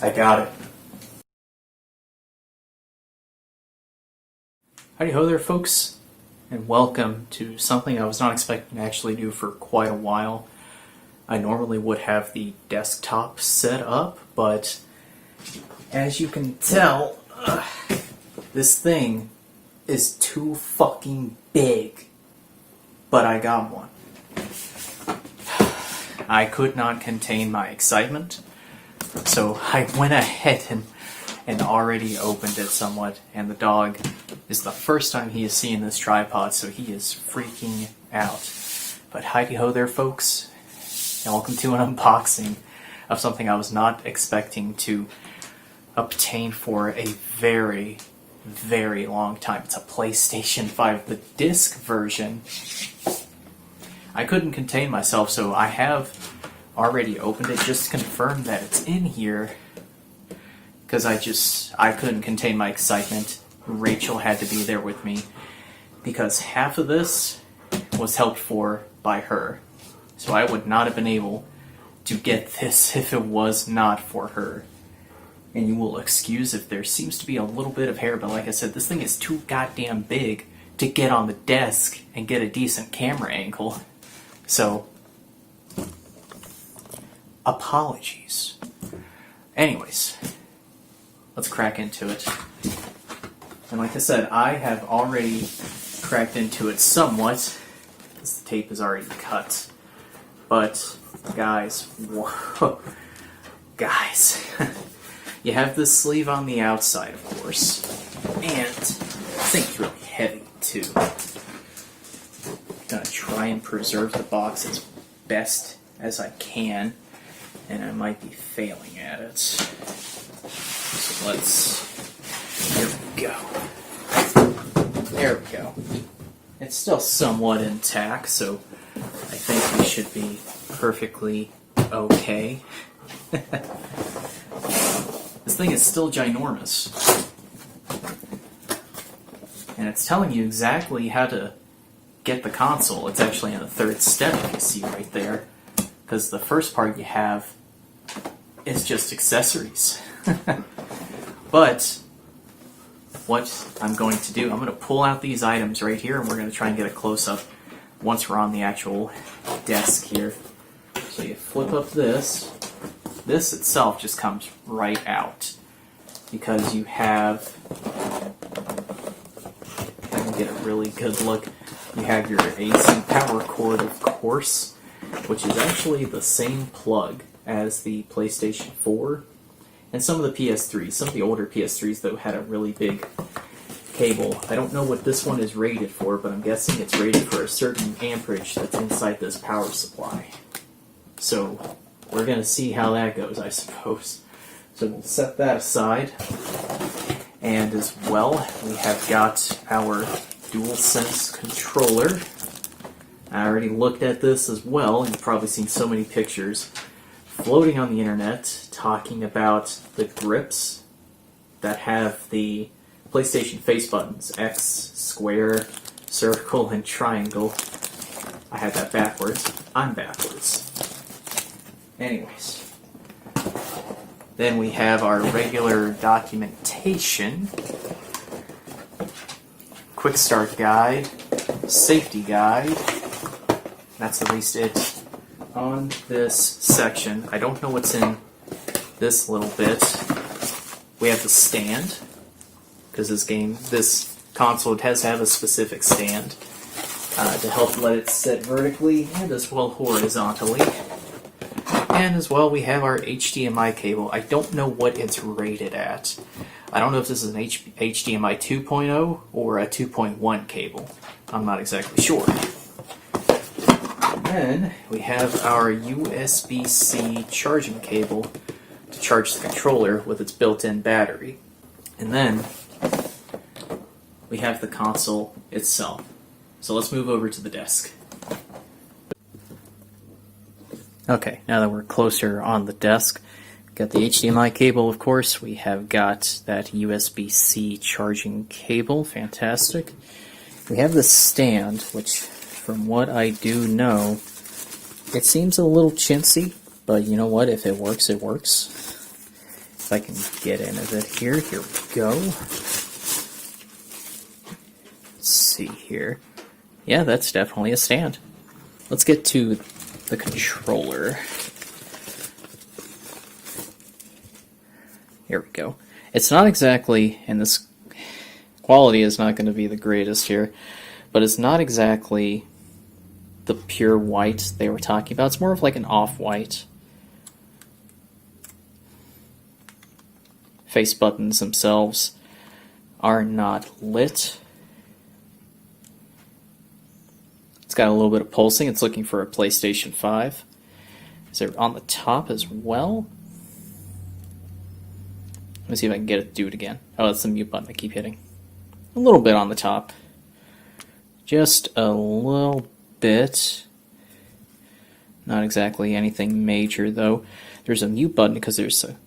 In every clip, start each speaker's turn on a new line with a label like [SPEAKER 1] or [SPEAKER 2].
[SPEAKER 1] I got it. Howdy ho there, folks, and welcome to something I was not expecting to actually do for quite a while. I normally would have the desktop set up, but as you can tell, this thing is too fucking big. But I got one. I could not contain my excitement, so I went ahead and already opened it somewhat, and the dog is the first time he has seen this tripod, so he is freaking out. But heidi ho there, folks, and welcome to an unboxing of something I was not expecting to obtain for a very, very long time. It's a PlayStation 5, the disc version. I couldn't contain myself, so I have already opened it just to confirm that it's in here, because I couldn't contain my excitement. Rachel had to be there with me, because half of this was helped for by her, so I would not have been able to get this if it was not for her. And you will excuse if there seems to be a little bit of hair, but like I said, this thing is too goddamn big to get on the desk and get a decent camera angle. So, apologies. Anyways, let's crack into it. And like I said, I have already cracked into it somewhat, because the tape is already cut. But, guys, whoa, guys, you have this sleeve on the outside, of course, and this thing's really heavy, too. I'm gonna try and preserve the box as best as I can, and I might be failing at it. So here we go. There we go. It's still somewhat intact, so I think we should be perfectly okay. This thing is still ginormous. And it's telling you exactly how to get the console. It's actually in the third step, you can see right there, because the first part you have is just accessories. But what I'm going to do, I'm going to pull out these items right here, and we're going to try and get a close-up once we're on the actual desk here. So you flip up this. This itself just comes right out, because you have, I can get a really good look, you have your AC power cord, of course, which is actually the same plug as the PlayStation 4 and some of the PS3s. Some of the older PS3s, though, had a really big cable. I don't know what this one is rated for, but I'm guessing it's rated for a certain amperage that's inside this power supply. So we're going to see how that goes, I suppose. So we'll set that aside. And as well, we have got our DualSense controller. I already looked at this as well, and you've probably seen so many pictures floating on the internet talking about the grips that have the PlayStation face buttons, X, square, circle, and triangle. I had that backwards. I'm backwards. Anyways. Then we have our regular documentation, quick start guide, safety guide. That's at least it on this section. I don't know what's in this little bit. We have the stand, because this console does have a specific stand to help let it sit vertically and as well horizontally. And as well, we have our HDMI cable. I don't know what it's rated at. I don't know if this is an HDMI 2.0 or a 2.1 cable. I'm not exactly sure. Then we have our USB-C charging cable to charge the controller with its built-in battery. And then we have the console itself. So let's move over to the desk. Okay, now that we're closer on the desk, got the HDMI cable, of course. We have got that USB-C charging cable. Fantastic. We have the stand, which, from what I do know, it seems a little chintzy, but you know what? If it works, it works. if I can get into it here. Here we go. Let's see here. Yeah, that's definitely a stand. Let's get to the controller. Here we go. It's not exactly, and this quality is not going to be the greatest here, but it's not exactly the pure white they were talking about. It's more of like an off-white. Face buttons themselves are not lit. It's got a little bit of pulsing. It's looking for a PlayStation 5. Is it on the top as well? Let me see if I can get it to do it again. Oh, that's the mute button I keep hitting. A little bit on the top. Just a little bit. Not exactly anything major, though. There's a mute button because there's a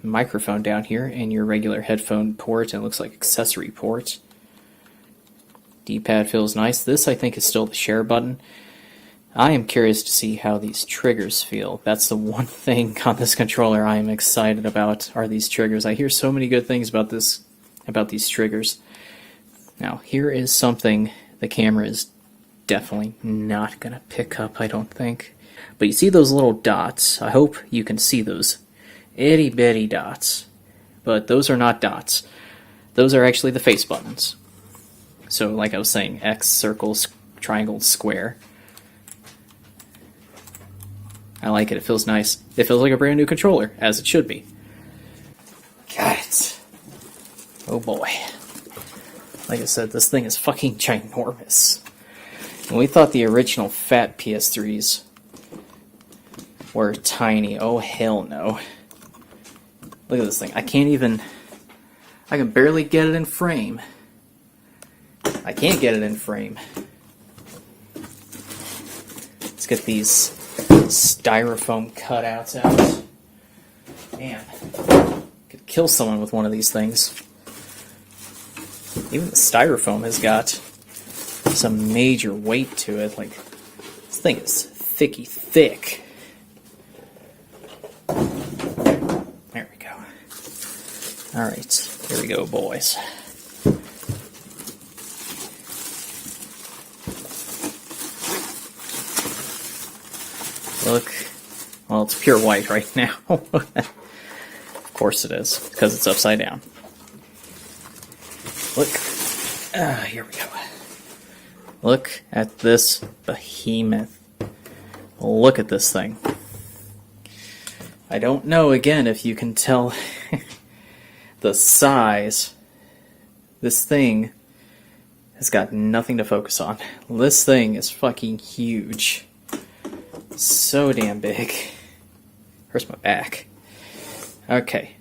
[SPEAKER 1] microphone down here and your regular headphone port, and it looks like accessory port. D-pad feels nice. This, I think, is still the share button. I am curious to see how these triggers feel. That's the one thing on this controller I am excited about, are these triggers. I hear so many good things about these triggers. Now, here is something the camera is definitely not going to pick up, I don't think. But you see those little dots? I hope you can see those itty bitty dots. But those are not dots. Those are actually the face buttons. So, like I was saying, X, circle, triangle, square. I like it. It feels nice. It feels like a brand new controller, as it should be. Got it. Oh boy. Like I said, this thing is fucking ginormous. And we thought the original fat PS3s were tiny. Oh hell no. Look at this thing. I can barely get it in frame. I can't get it in frame. Let's get these styrofoam cutouts out. Man, could kill someone with one of these things. Even the styrofoam has got some major weight to it. Like, this thing is thicky thick. There we go. Alright, here we go, boys. Look, well, it's pure white right now. Of course it is, because it's upside down. Look, here we go. Look at this behemoth. Look at this thing. I don't know, again, if you can tell the size. This thing has got nothing to focus on. This thing is fucking huge. So damn big. Hurts my back. Okay.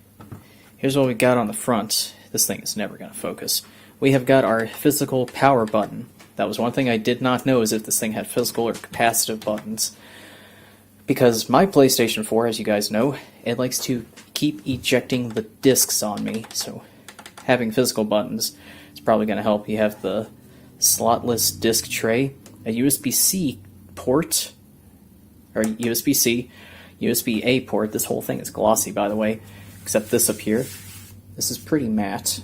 [SPEAKER 1] Here's what we got on the front. This thing is never going to focus. We have got our physical power button. That was one thing I did not know, is if this thing had physical or capacitive buttons. Because my PlayStation 4, as you guys know, it likes to keep ejecting the discs on me. So having physical buttons is probably going to help. You have the slotless disc tray, a USB-C port, or USB-C, USB-A port. This whole thing is glossy, by the way, except this up here. This is pretty matte.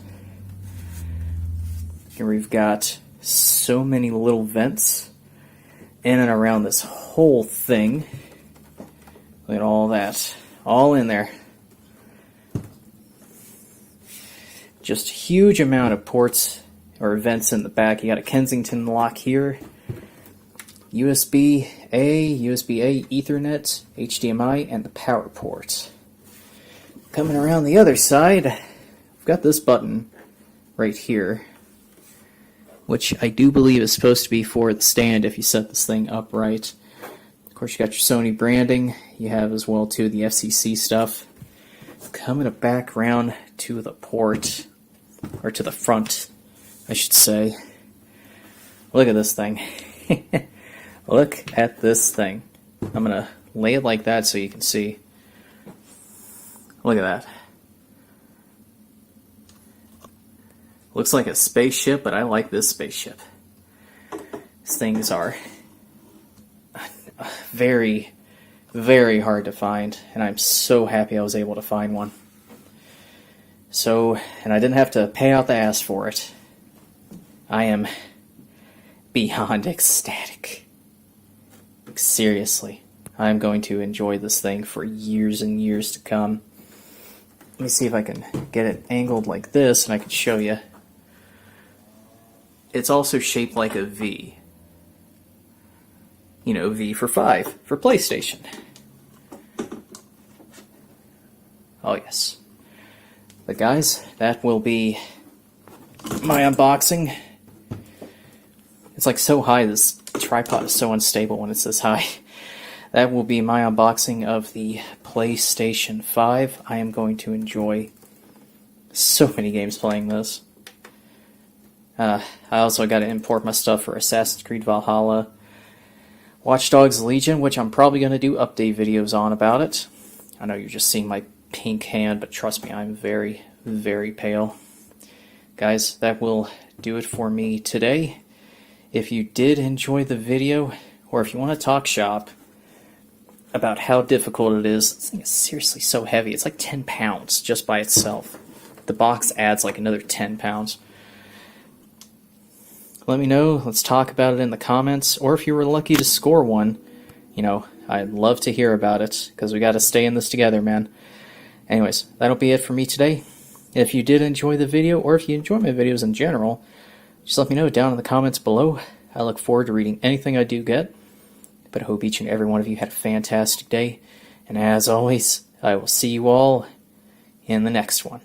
[SPEAKER 1] Here we've got so many little vents in and around this whole thing. Look at all that. All in there. Just huge amount of ports or vents in the back. You got a Kensington lock here. USB-A, USB-A, Ethernet, HDMI, and the power port. Coming around the other side, we've got this button right here, which I do believe is supposed to be for the stand if you set this thing upright. Of course, you got your Sony branding. You have as well, too, the FCC stuff. Coming back around to the port, or to the front, I should say. Look at this thing. Look at this thing. I'm going to lay it like that so you can see. Look at that. Looks like a spaceship, but I like this spaceship. These things are very, very hard to find, and I'm so happy I was able to find one. So, and I didn't have to pay out the ass for it. I am beyond ecstatic. Seriously, I'm going to enjoy this thing for years and years to come. Let me see if I can get it angled like this and I can show you. It's also shaped like a V. You know, V for 5, for PlayStation. Oh yes. But guys, that will be my unboxing. It's like so high, this tripod is so unstable when it's this high. That will be my unboxing of the PlayStation 5. I am going to enjoy so many games playing this. I also got to import my stuff for Assassin's Creed Valhalla, Watch Dogs Legion, which I'm probably going to do update videos on about it. I know you're just seeing my pink hand, but trust me, I'm very, very pale. Guys, that will do it for me today. If you did enjoy the video, or if you want to talk shop about how difficult it is, this thing is seriously so heavy. It's like 10 pounds just by itself. The box adds like another 10 pounds. Let me know. Let's talk about it in the comments. Or if you were lucky to score one, you know, I'd love to hear about it, because we got to stay in this together, man. Anyways, that'll be it for me today. If you did enjoy the video, or if you enjoy my videos in general, just let me know down in the comments below. I look forward to reading anything I do get. But I hope each and every one of you had a fantastic day. And as always, I will see you all in the next one.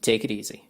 [SPEAKER 1] Take it easy.